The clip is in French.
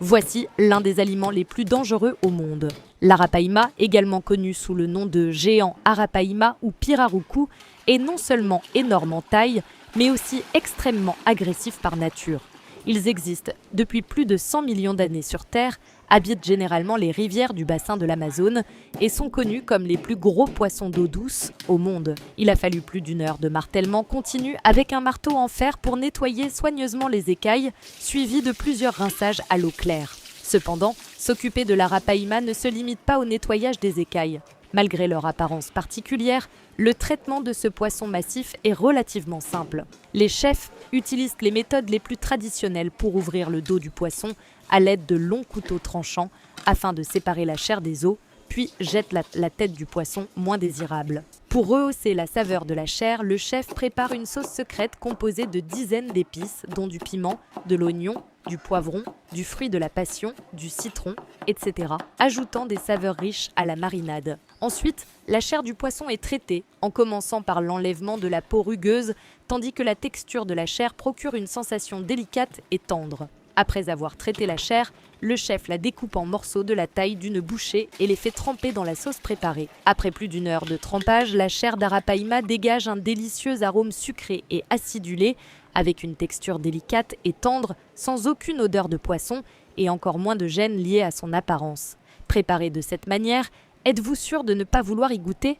Voici l'un des aliments les plus dangereux au monde. L'arapaima, également connu sous le nom de géant arapaima ou pirarucu, est non seulement énorme en taille, mais aussi extrêmement agressif par nature. Ils existent depuis plus de 100 millions d'années sur Terre, habitent généralement les rivières du bassin de l'Amazone et sont connus comme les plus gros poissons d'eau douce au monde. Il a fallu plus d'une heure de martèlement continu avec un marteau en fer pour nettoyer soigneusement les écailles, suivi de plusieurs rinçages à l'eau claire. Cependant, s'occuper de l'arapaima ne se limite pas au nettoyage des écailles. Malgré leur apparence particulière, le traitement de ce poisson massif est relativement simple. Les chefs utilisent les méthodes les plus traditionnelles pour ouvrir le dos du poisson à l'aide de longs couteaux tranchants afin de séparer la chair des os, puis jettent la tête du poisson moins désirable. Pour rehausser la saveur de la chair, le chef prépare une sauce secrète composée de dizaines d'épices, dont du piment, de l'oignon, du poivron, du fruit de la passion, du citron, etc., ajoutant des saveurs riches à la marinade. Ensuite, la chair du poisson est traitée, en commençant par l'enlèvement de la peau rugueuse, tandis que la texture de la chair procure une sensation délicate et tendre. Après avoir traité la chair, le chef la découpe en morceaux de la taille d'une bouchée et les fait tremper dans la sauce préparée. Après plus d'une heure de trempage, la chair d'arapaima dégage un délicieux arôme sucré et acidulé, avec une texture délicate et tendre, sans aucune odeur de poisson et encore moins de gêne liée à son apparence. Préparé de cette manière, êtes-vous sûr de ne pas vouloir y goûter ?